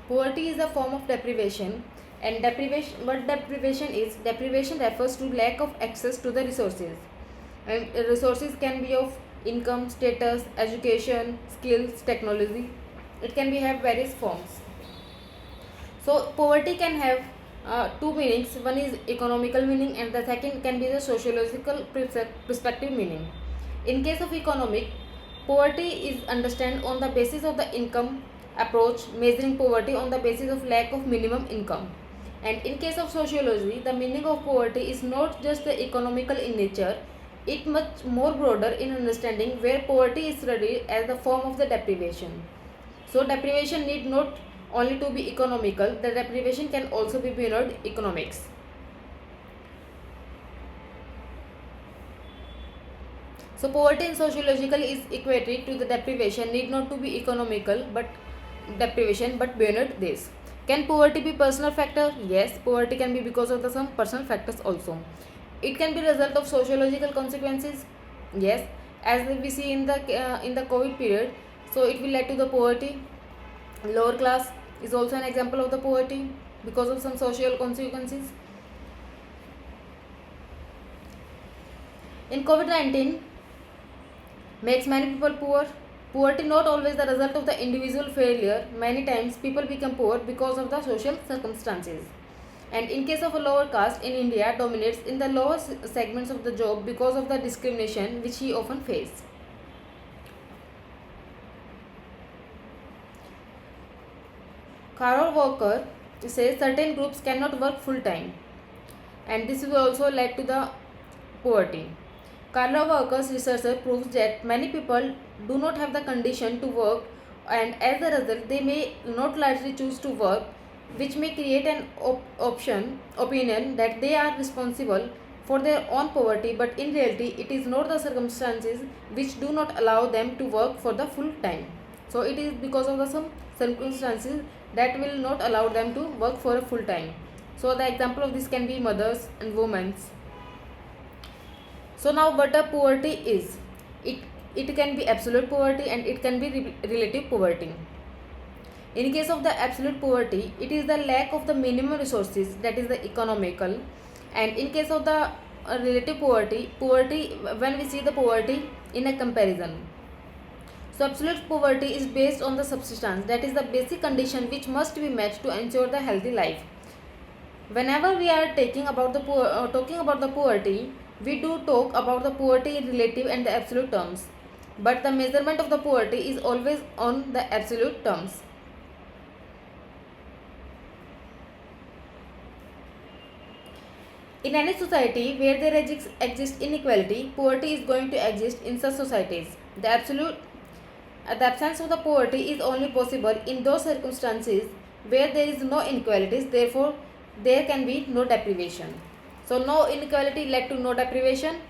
Poverty is a form of deprivation, and deprivation is deprivation refers to lack of access to the resources. And resources can be of income, status, education, skills, technology. It can be have various forms. So poverty can have two meanings. One is economical meaning, and the second can be the sociological perspective meaning. In case of economic, poverty is understood on the basis of the income approach, measuring poverty on the basis of lack of minimum income. And in case of sociology, the meaning of poverty is not just the economical in nature, it much more broader in understanding, where poverty is studied as the form of the deprivation. So deprivation need not only to be economical, the deprivation can also be beyond economics. So poverty in sociological is equated to the deprivation need not to be economical but deprivation but beyond this. Can poverty be personal factor? Yes, poverty can be because of the some personal factors also. It can be result of sociological consequences. Yes, as we see in the COVID period, so it will lead to the poverty. Lower class is also an example of the poverty because of some social consequences. In COVID-19 makes many people poor. Poverty not always the result of the individual failure. Many times people become poor because of the social circumstances. And in case of a lower caste in India dominates in the lower segments of the job because of the discrimination which he often face. Carol Walker says certain groups cannot work full time, and this will also lead to the poverty. Carla Walker's research proves that many people do not have the condition to work, and as a result, they may not largely choose to work, which may create an opinion that they are responsible for their own poverty, but in reality, it is not the circumstances which do not allow them to work for the full time. So it is because of the some circumstances that will not allow them to work for a full time. So the example of this can be mothers and women. So now what a poverty is? It can be absolute poverty and it can be relative poverty. In case of the absolute poverty, it is the lack of the minimum resources, that is the economical. And in case of the relative poverty when we see the poverty in a comparison. So absolute poverty is based on the subsistence, that is the basic condition which must be met to ensure the healthy life. Whenever we are talking about the poverty, we do talk about the poverty in relative and the absolute terms, but the measurement of the poverty is always on the absolute terms. In any society where there exists inequality, poverty is going to exist in such societies. The absence of the poverty is only possible in those circumstances where there is no inequalities, therefore there can be no deprivation. So no inequality led to no deprivation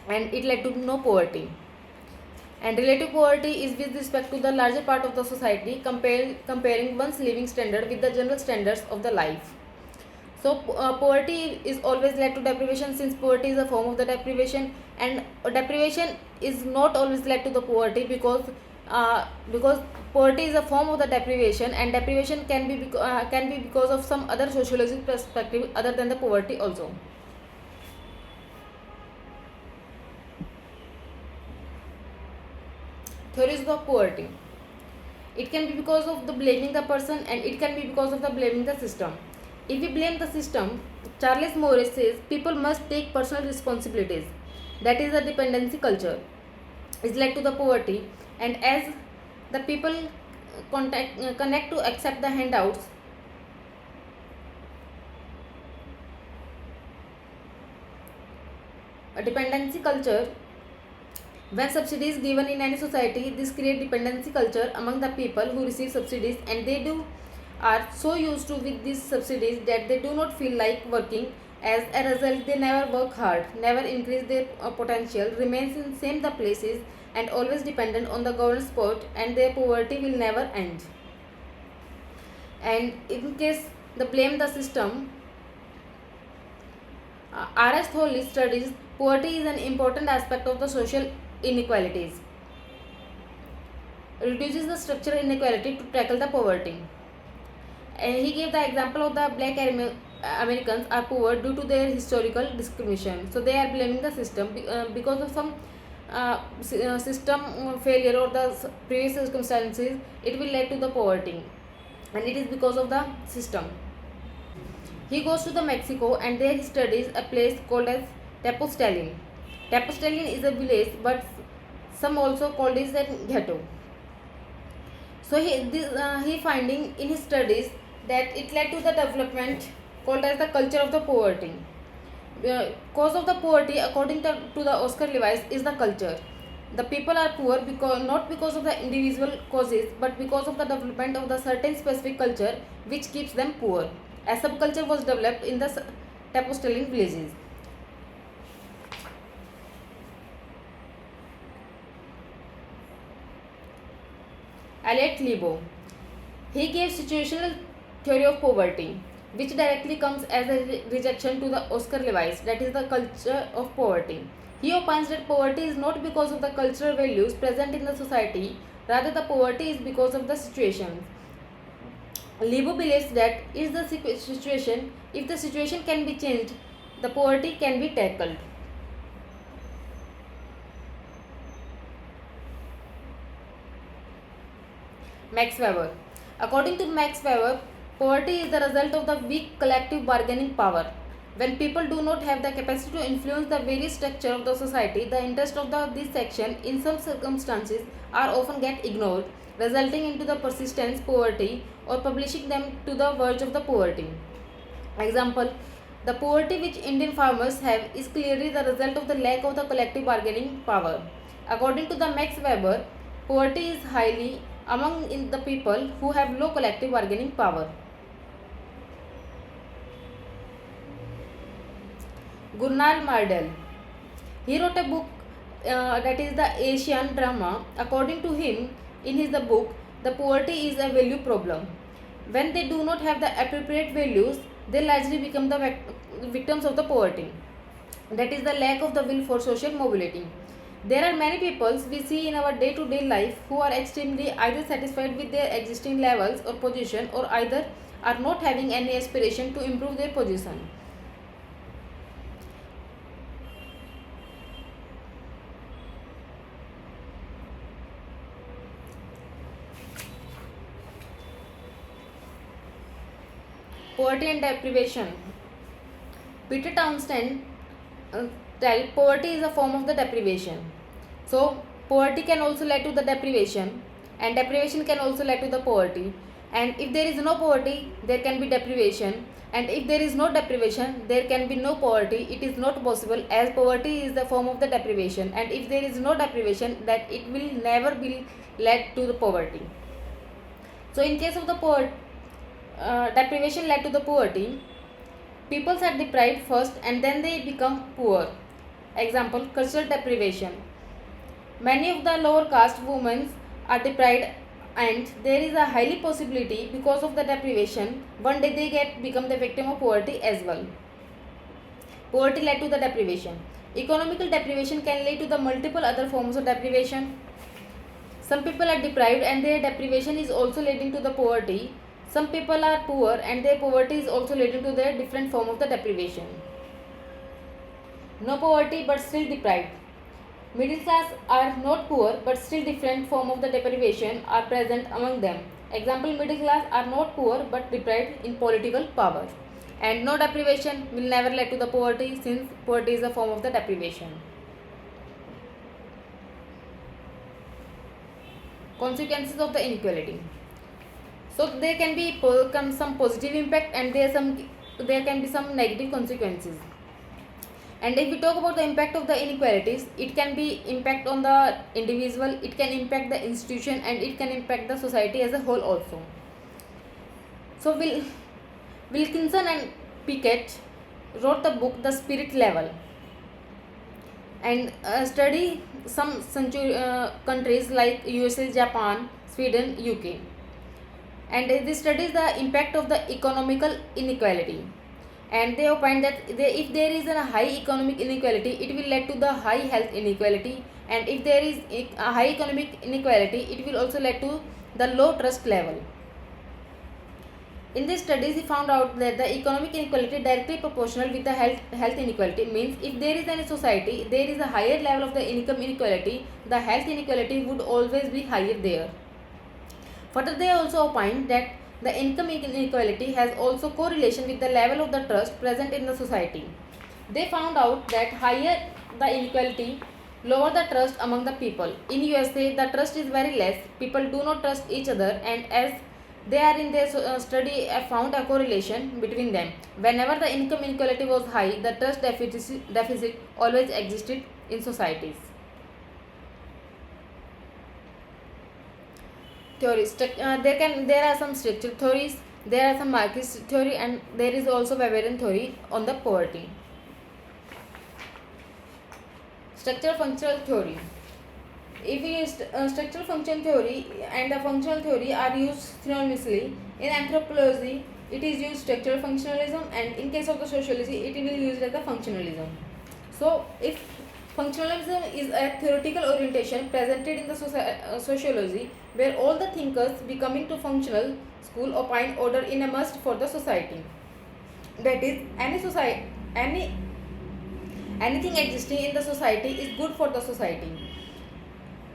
and it led to no poverty. And relative poverty is with respect to the larger part of the society, comparing one's living standard with the general standards of the life. So poverty is always led to deprivation, since poverty is a form of the deprivation, and deprivation is not always led to the poverty because poverty is a form of the deprivation, and deprivation can be because of some other sociological perspective other than the poverty also. Theories of poverty. It can be because of the blaming the person, and it can be because of the blaming the system. If we blame the system, Charles Morris says people must take personal responsibilities. That is, a dependency culture is led to the poverty, and as the people connect to accept the handouts, a dependency culture. When subsidies given in any society, this create dependency culture among the people who receive subsidies, and they do are so used to with these subsidies that they do not feel like working. As a result, they never work hard, never increase their potential, remains in same the places, and always dependent on the government support, and their poverty will never end. And in case the blame the system, R.S. Tholley studies poverty is an important aspect of the social inequalities. reduces the structural inequality to tackle the poverty. And he gave the example of the black Americans are poor due to their historical discrimination. So they are blaming the system because of some system failure or the previous circumstances. It will lead to the poverty, and it is because of the system. He goes to the Mexico and there he studies a place called as Tepoztlán. Tepoztlán is a village, but some also called it a ghetto. So he finding in his studies that it led to the development called as the culture of the poverty. Cause of the poverty, according to the Oscar Lewis, is the culture. The people are poor because not because of the individual causes, but because of the development of the certain specific culture which keeps them poor. A subculture was developed in the Tepoztlán villages. Elliot Lebo. He gave situational theory of poverty, which directly comes as a rejection to the Oscar Lewis, that is the culture of poverty. He opines that poverty is not because of the cultural values present in the society, rather the poverty is because of the situation. Lebo believes that if the situation can be changed, the poverty can be tackled. Max Weber. According to Max Weber, poverty is the result of the weak collective bargaining power. When people do not have the capacity to influence the very structure of the society, the interest of this section in some circumstances are often get ignored, resulting into the persistent poverty or publishing them to the verge of the poverty. Example, the poverty which Indian farmers have is clearly the result of the lack of the collective bargaining power. According to the Max Weber, poverty is highly among the people who have low collective bargaining power. Gurnal Mardell. He wrote a book that is the Asian drama. According to him, in his the book, the poverty is a value problem. When they do not have the appropriate values, they largely become the victims of the poverty. That is the lack of the will for social mobility. There are many people we see in our day-to-day life who are extremely either satisfied with their existing levels or position, or either are not having any aspiration to improve their position. Poverty and deprivation. Peter Townsend tell poverty is a form of the deprivation. So poverty can also lead to the deprivation, and deprivation can also lead to the poverty. And if there is no poverty, there can be deprivation. And if there is no deprivation, there can be no poverty. It is not possible, as poverty is the form of the deprivation. And if there is no deprivation, that it will never be led to the poverty. So in case of the deprivation led to the poverty, peoples are deprived first and then they become poor. Example, cultural deprivation. Many of the lower caste women are deprived, and there is a highly possibility because of the deprivation one day they become the victim of poverty as well. Poverty led to the deprivation. Economical deprivation can lead to the multiple other forms of deprivation. Some people are deprived and their deprivation is also leading to the poverty. Some people are poor and their poverty is also leading to their different form of the deprivation. No poverty but still deprived. Middle class are not poor but still different form of the deprivation are present among them. Example, middle class are not poor but deprived in political power. And no deprivation will never lead to the poverty, since poverty is a form of the deprivation. Consequences of the inequality. So there can be some positive impact and there can be some negative consequences. And if we talk about the impact of the inequalities, it can be impact on the individual, it can impact the institution, and it can impact the society as a whole also. So Wilkinson and Pickett wrote the book The Spirit Level, and study some countries like USA, Japan, Sweden, UK. And they studies the impact of the economical inequality. And they opine that if there is a high economic inequality, it will lead to the high health inequality, and if there is a high economic inequality, it will also lead to the low trust level. In these studies, he found out that the economic inequality directly proportional with the health inequality. Means if there is any society, there is a higher level of the income inequality, the health inequality would always be higher there. Further, they also opined that the income inequality has also correlation with the level of the trust present in the society. They found out that higher the inequality, lower the trust among the people. In USA, the trust is very less. People do not trust each other, and as they are in their study found a correlation between them. Whenever the income inequality was high, the trust deficit always existed in societies. Theories. There are some structural theories, there are some Marxist theory, and there is also Weberian theory on the poverty. Structural functional theory. If we use structural function theory and the functional theory are used synonymously, in anthropology it is used structural functionalism, and in case of the sociology it will be used as the functionalism. So if functionalism is a theoretical orientation presented in the sociology, where all the thinkers becoming to functional school opine order in a must for the society. That is, anything existing in the society is good for the society.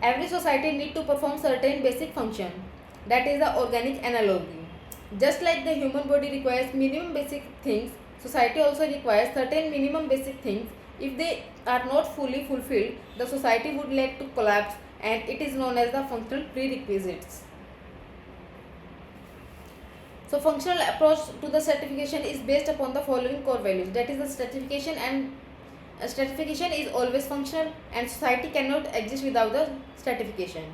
Every society need to perform certain basic function. That is the organic analogy. Just like the human body requires minimum basic things, society also requires certain minimum basic things. If they are not fully fulfilled, the society would lead to collapse, and it is known as the functional prerequisites. So functional approach to the stratification is based upon the following core values. That is the stratification, and stratification is always functional, and society cannot exist without the stratification.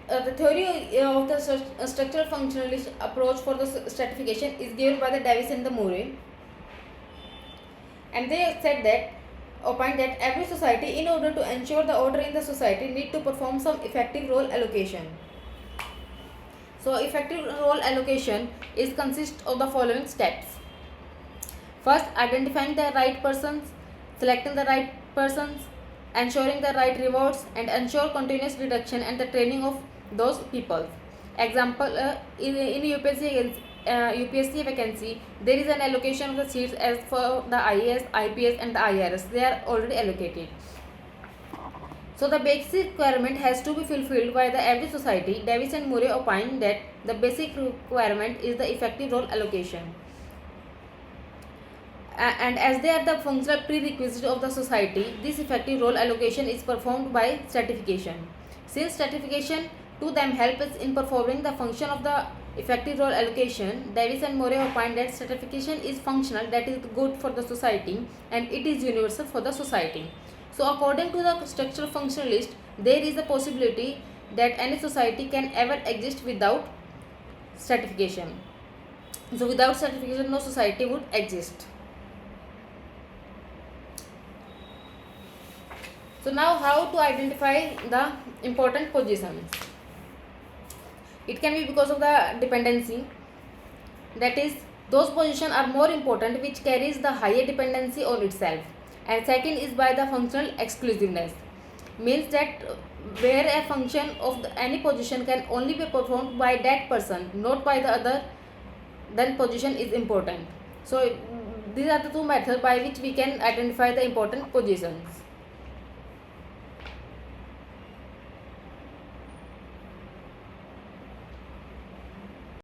The theory of the structural functionalist approach for the stratification is given by the Davis and the Murray, and they said that opined that every society, in order to ensure the order in the society, need to perform some effective role allocation. So effective role allocation is consist of the following steps. First, identifying the right persons, selecting the right persons, ensuring the right rewards, and ensure continuous reduction and the training of those people. Example, in UPSC vacancy, there is an allocation of the seats as for the IAS, IPS, and the IRS. They are already allocated. So the basic requirement has to be fulfilled by the every society. Davis and Murray opine that the basic requirement is the effective role allocation. And as they are the functional prerequisite of the society, this effective role allocation is performed by stratification. Since stratification to them helps in performing the function of the effective role allocation, Davis and Murray opine that stratification is functional, that is good for the society, and it is universal for the society. So according to the structural functionalist, there is a possibility that any society can ever exist without stratification. So without stratification, no society would exist. So now, how to identify the important positions? It can be because of the dependency. That is, those positions are more important which carries the higher dependency on itself. And second is by the functional exclusiveness. Means that where a function of any position can only be performed by that person, not by the other, then position is important. So these are the two methods by which we can identify the important positions.